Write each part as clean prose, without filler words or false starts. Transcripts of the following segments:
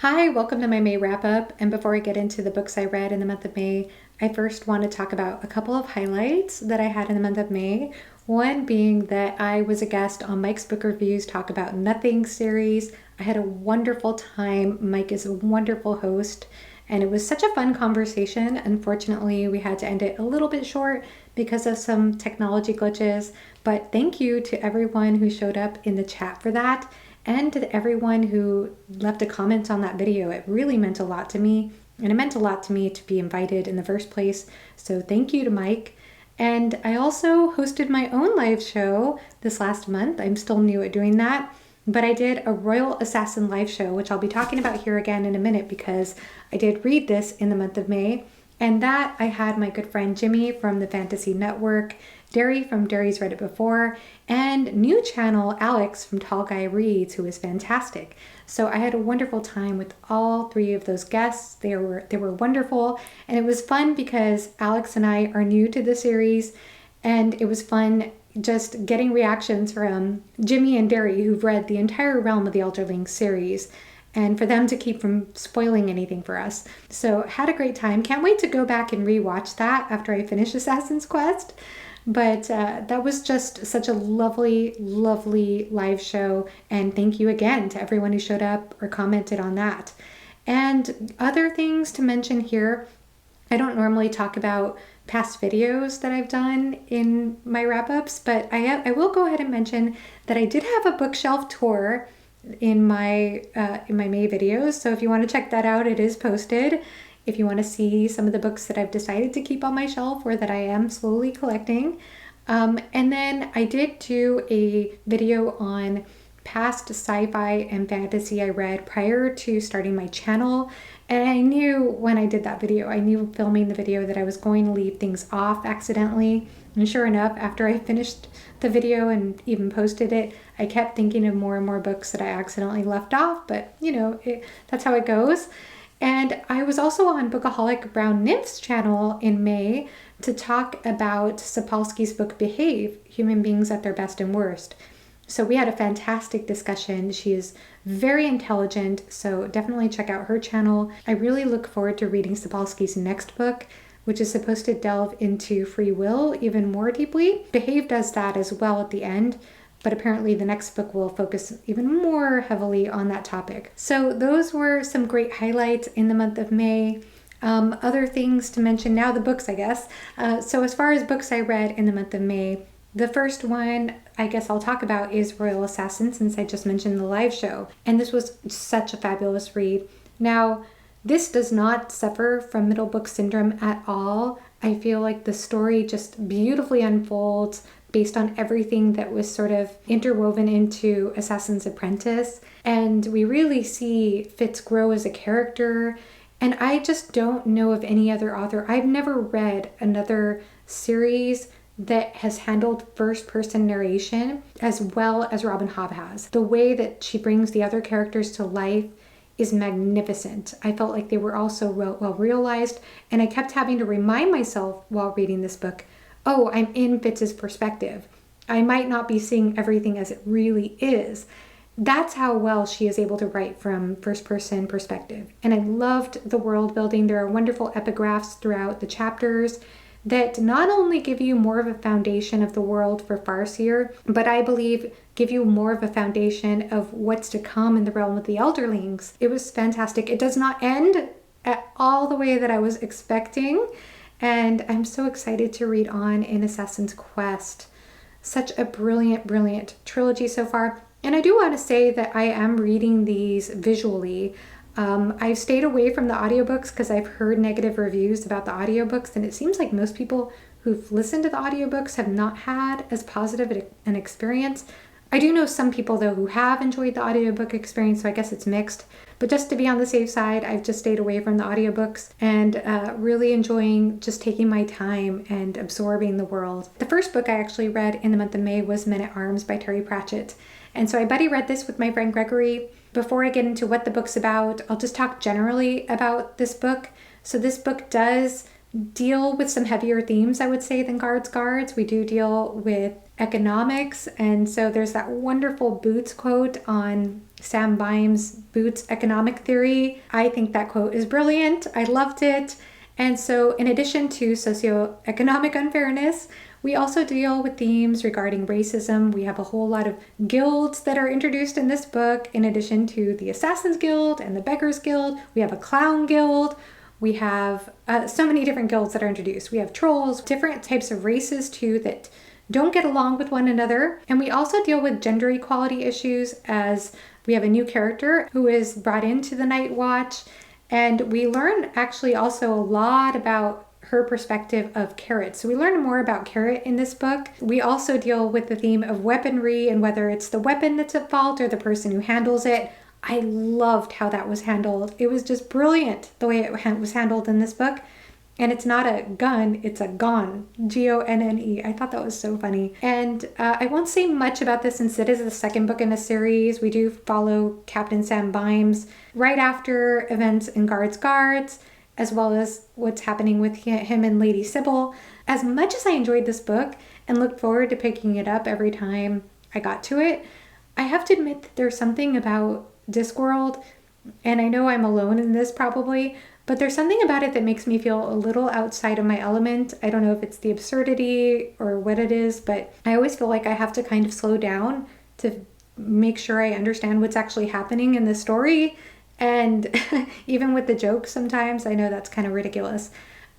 Hi, welcome to my May wrap up. And before I get into the books I read in the month of May, I first want to talk about a couple of highlights that I had in the month of May. One being that I was a guest on Mike's Book Reviews Talk About Nothing series. I had a wonderful time. Mike is a wonderful host, and it was such a fun conversation. Unfortunately, we had to end it a little bit short because of some technology glitches, but thank you to everyone who showed up in the chat for that. And to everyone who left a comment on that video. It really meant a lot to me, and it meant a lot to me to be invited in the first place. So thank you to Mike. And I also hosted my own live show this last month. I'm still new at doing that, but I did a Royal Assassin live show, which I'll be talking about here again in a minute because I did read this in the month of May. And that I had my good friend Jimmy from the Fantasy Network, Derry from Derry's Read It Before, and new channel Alex from Tall Guy Reads, who is fantastic. So I had a wonderful time with all three of those guests. They were wonderful, and it was fun because Alex and I are new to the series, and it was fun just getting reactions from Jimmy and Derry, who've read the entire Realm of the Elderling series, and for them to keep from spoiling anything for us. So had a great time. Can't wait to go back and rewatch that after I finish Assassin's Quest. But that was just such a lovely, lovely live show. And thank you again to everyone who showed up or commented on that. And other things to mention here, I don't normally talk about past videos that I've done in my wrap-ups, but I will go ahead and mention that I did have a bookshelf tour in my May videos. So if you want to check that out, it is posted. If you want to see some of the books that I've decided to keep on my shelf or that I am slowly collecting. And then I did do a video on past sci-fi and fantasy I read prior to starting my channel. And I knew when I did that video, I knew filming the video that I was going to leave things off accidentally. And sure enough, after I finished the video and even posted it, I kept thinking of more and more books that I accidentally left off, but you know, that's how it goes. And I was also on Bookaholic Brown Nymph's channel in May to talk about Sapolsky's book Behave, Human Beings at Their Best and Worst. So we had a fantastic discussion. She is very intelligent, so definitely check out her channel. I really look forward to reading Sapolsky's next book, which is supposed to delve into free will even more deeply. Behave does that as well at the end, but apparently the next book will focus even more heavily on that topic. So those were some great highlights in the month of May. Other things to mention now, the books, I guess. So as far as books I read in the month of May, the first one I guess I'll talk about is Royal Assassin, since I just mentioned the live show. And this was such a fabulous read. Now, this does not suffer from middle book syndrome at all. I feel like the story just beautifully unfolds based on everything that was sort of interwoven into Assassin's Apprentice. And we really see Fitz grow as a character. And I just don't know of any other author. I've never read another series that has handled first-person narration as well as Robin Hobb has. The way that she brings the other characters to life is magnificent. I felt like they were also well realized, and I kept having to remind myself while reading this book, oh, I'm in Fitz's perspective. I might not be seeing everything as it really is. That's how well she is able to write from first-person perspective. And I loved the world building. There are wonderful epigraphs throughout the chapters that not only give you more of a foundation of the world for Farseer, but I believe give you more of a foundation of what's to come in the realm of the Elderlings. It was fantastic. It does not end at all the way that I was expecting, and I'm so excited to read on in Assassin's Quest. Such a brilliant, brilliant trilogy so far. And I do want to say that I am reading these visually. I've stayed away from the audiobooks because I've heard negative reviews about the audiobooks, and it seems like most people who've listened to the audiobooks have not had as positive an experience. I do know some people though who have enjoyed the audiobook experience, so I guess it's mixed. But just to be on the safe side, I've just stayed away from the audiobooks and really enjoying just taking my time and absorbing the world. The first book I actually read in the month of May was Men at Arms by Terry Pratchett. And so I buddy read this with my friend Gregory. Before I get into what the book's about, I'll just talk generally about this book. So this book does deal with some heavier themes, I would say, than Guards. We do deal with economics. And so there's that wonderful Boots quote on Sam Byam's Boots economic theory. I think that quote is brilliant. I loved it. And so in addition to socioeconomic unfairness, we also deal with themes regarding racism. We have a whole lot of guilds that are introduced in this book, in addition to the Assassin's Guild and the Beggars Guild. We have a Clown Guild. We have so many different guilds that are introduced. We have trolls, different types of races too that don't get along with one another. And we also deal with gender equality issues, as we have a new character who is brought into the Night Watch. And we learn actually also a lot about her perspective of Carrot. So we learn more about Carrot in this book. We also deal with the theme of weaponry and whether it's the weapon that's at fault or the person who handles it. I loved how that was handled. It was just brilliant the way it was handled in this book. And it's not a gun, it's a gon. Gonne. I thought that was so funny. And I won't say much about this since it is the second book in a series. We do follow Captain Sam Byams right after events in Guards, as well as what's happening with him and Lady Sybil. As much as I enjoyed this book and looked forward to picking it up every time I got to it, I have to admit that there's something about Discworld, and I know I'm alone in this probably, but there's something about it that makes me feel a little outside of my element. I don't know if it's the absurdity or what it is, but I always feel like I have to kind of slow down to make sure I understand what's actually happening in the story. And even with the jokes sometimes, I know that's kind of ridiculous.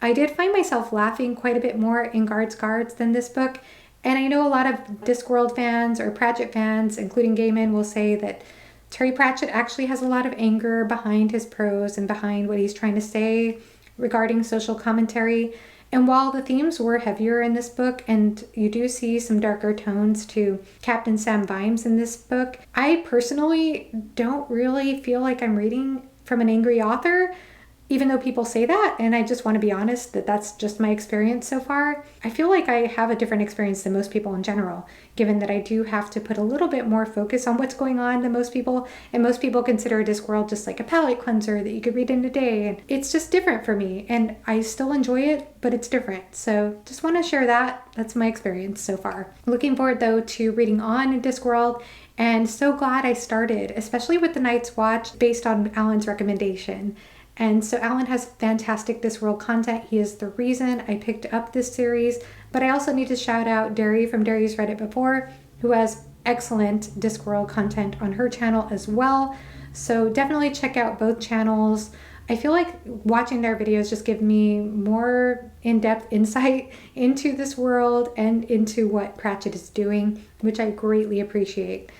I did find myself laughing quite a bit more in Guards than this book. And I know a lot of Discworld fans or Pratchett fans, including Gaiman, will say that Terry Pratchett actually has a lot of anger behind his prose and behind what he's trying to say regarding social commentary. And while the themes were heavier in this book, and you do see some darker tones to Captain Sam Byams in this book, I personally don't really feel like I'm reading from an angry author, even though people say that, and I just want to be honest that that's just my experience so far. I feel like I have a different experience than most people in general, given that I do have to put a little bit more focus on what's going on than most people, and most people consider Discworld just like a palate cleanser that you could read in a day, and it's just different for me, and I still enjoy it, but it's different. So just want to share that. That's my experience so far. Looking forward though to reading on in Discworld, and so glad I started, especially with the Night's Watch based on Alan's recommendation. And so Alan has fantastic Discworld content. He is the reason I picked up this series. But I also need to shout out Derry from Derry's Read It Before, who has excellent Discworld content on her channel as well. So definitely check out both channels. I feel like watching their videos just give me more in-depth insight into this world and into what Pratchett is doing, which I greatly appreciate.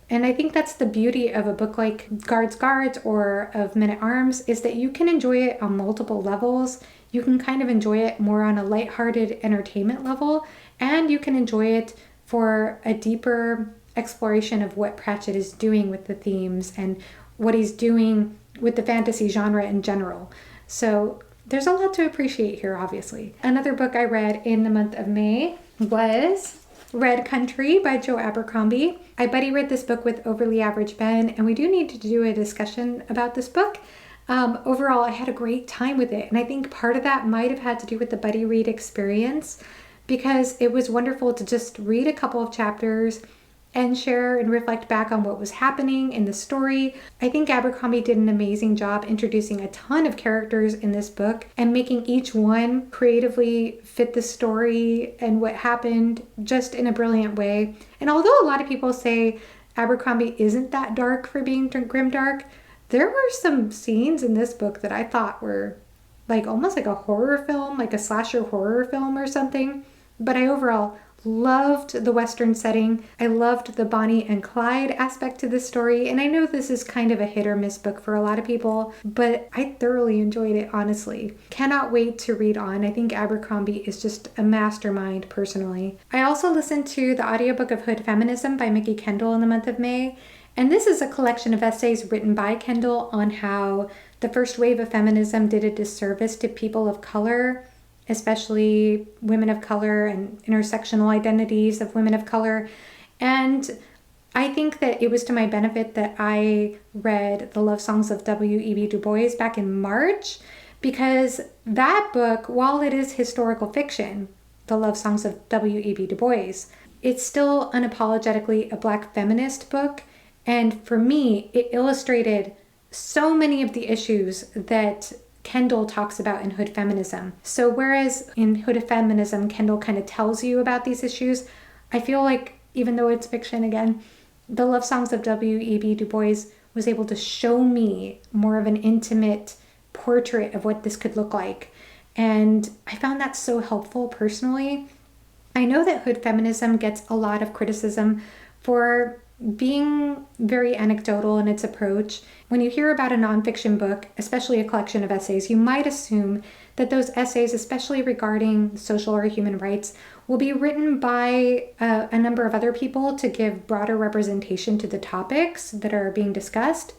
And I think that's the beauty of a book like Guards or of Men-at-Arms, is that you can enjoy it on multiple levels. You can kind of enjoy it more on a lighthearted entertainment level, and you can enjoy it for a deeper exploration of what Pratchett is doing with the themes and what he's doing with the fantasy genre in general. So there's a lot to appreciate here, obviously. Another book I read in the month of May was Red Country by Joe Abercrombie. I buddy read this book with Overly Average Ben, and we do need to do a discussion about this book. Overall, I had a great time with it, and I think part of that might have had to do with the buddy read experience, because it was wonderful to just read a couple of chapters and share and reflect back on what was happening in the story. I think Abercrombie did an amazing job introducing a ton of characters in this book and making each one creatively fit the story and what happened just in a brilliant way. And although a lot of people say Abercrombie isn't that dark for being grimdark, there were some scenes in this book that I thought were like almost like a horror film, like a slasher horror film or something. But I overall loved the Western setting. I loved the Bonnie and Clyde aspect to this story. And I know this is kind of a hit or miss book for a lot of people, but I thoroughly enjoyed it, honestly. Cannot wait to read on. I think Abercrombie is just a mastermind personally. I also listened to the audiobook of Hood Feminism by Mickey Kendall in the month of May. And this is a collection of essays written by Kendall on how the first wave of feminism did a disservice to people of color, especially women of color and intersectional identities of women of color. And I think that it was to my benefit that I read The Love Songs of W.E.B. Du Bois back in March, because that book, while it is historical fiction, The Love Songs of W.E.B. Du Bois, it's still unapologetically a Black feminist book. And for me, it illustrated so many of the issues that Kendall talks about in Hood Feminism. So whereas in Hood Feminism, Kendall kind of tells you about these issues, I feel like, even though it's fiction again, the Love Songs of W.E.B. Du Bois was able to show me more of an intimate portrait of what this could look like. And I found that so helpful personally. I know that Hood Feminism gets a lot of criticism for being very anecdotal in its approach. When you hear about a nonfiction book, especially a collection of essays, you might assume that those essays, especially regarding social or human rights, will be written by a number of other people to give broader representation to the topics that are being discussed.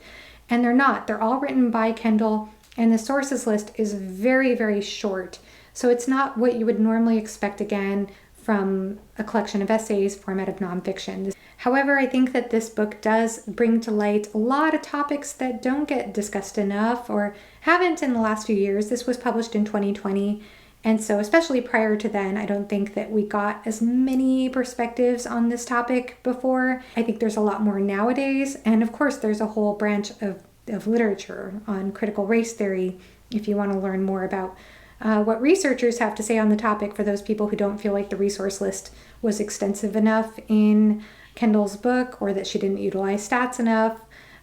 And they're not. They're all written by Kendall, and the sources list is very, very short. So it's not what you would normally expect, again, from a collection of essays format of nonfiction. However, I think that this book does bring to light a lot of topics that don't get discussed enough or haven't in the last few years. This was published in 2020. And so especially prior to then, I don't think that we got as many perspectives on this topic before. I think there's a lot more nowadays. And of course, there's a whole branch of literature on critical race theory if you want to learn more about what researchers have to say on the topic for those people who don't feel like the resource list was extensive enough in Kendall's book or that she didn't utilize stats enough.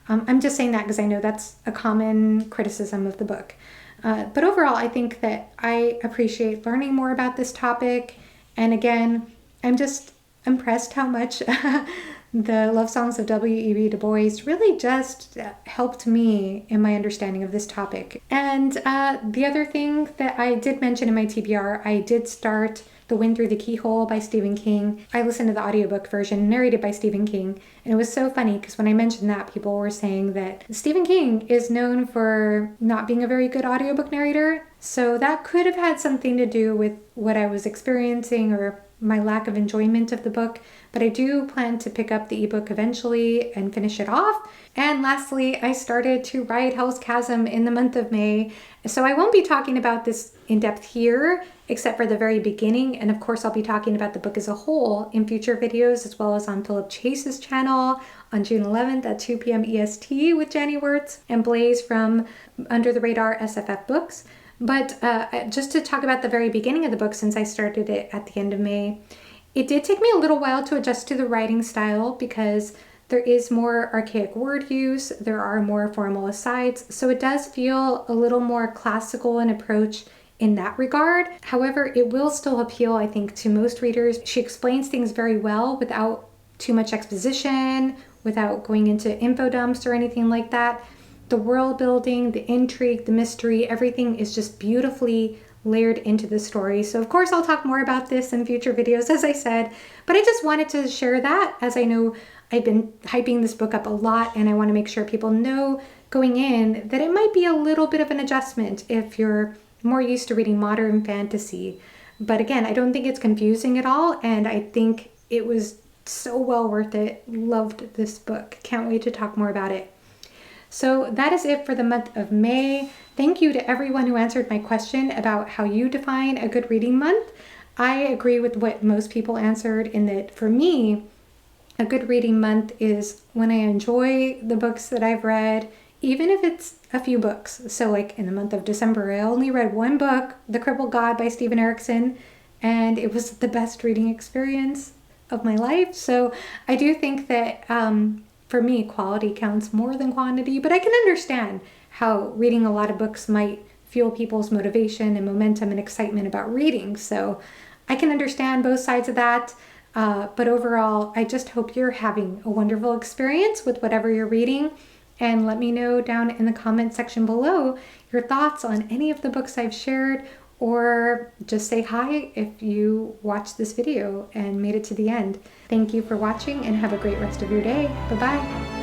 I'm just saying that because I know that's a common criticism of the book. But overall, I think that I appreciate learning more about this topic. And again, I'm just impressed how much the Love Songs of W.E.B. Du Bois really just helped me in my understanding of this topic. And the other thing that I did mention in my TBR, I did start The Wind Through the Keyhole by Stephen King. I listened to the audiobook version narrated by Stephen King, and it was so funny because when I mentioned that, people were saying that Stephen King is known for not being a very good audiobook narrator. So that could have had something to do with what I was experiencing or my lack of enjoyment of the book, but I do plan to pick up the ebook eventually and finish it off. And lastly, I started to write Hell's Chasm in the month of May. So I won't be talking about this in depth here, except for the very beginning. And of course, I'll be talking about the book as a whole in future videos, as well as on Philip Chase's channel on June 11th at 2 p.m. EST with Jenny Wirtz and Blaze from Under the Radar SFF Books. But just to talk about the very beginning of the book, since I started it at the end of May, it did take me a little while to adjust to the writing style because there is more archaic word use, there are more formal asides, so it does feel a little more classical in approach in that regard. However, it will still appeal, I think, to most readers. She explains things very well without too much exposition, without going into info dumps or anything like that. The world building, the intrigue, the mystery, everything is just beautifully layered into the story. So of course I'll talk more about this in future videos, as I said, but I just wanted to share that, as I know I've been hyping this book up a lot, and I want to make sure people know going in that it might be a little bit of an adjustment if you're more used to reading modern fantasy. But again, I don't think it's confusing at all, and I think it was so well worth it. Loved this book. Can't wait to talk more about it. So that is it for the month of May. Thank you to everyone who answered my question about how you define a good reading month. I agree with what most people answered in that for me, a good reading month is when I enjoy the books that I've read, even if it's a few books. So like in the month of December, I only read one book, The Crippled God by Stephen Erickson, and it was the best reading experience of my life. So I do think that for me, quality counts more than quantity, but I can understand how reading a lot of books might fuel people's motivation and momentum and excitement about reading. So I can understand both sides of that. But overall, I just hope you're having a wonderful experience with whatever you're reading. And let me know down in the comment section below your thoughts on any of the books I've shared, or just say hi if you watched this video and made it to the end. Thank you for watching and have a great rest of your day. Bye-bye.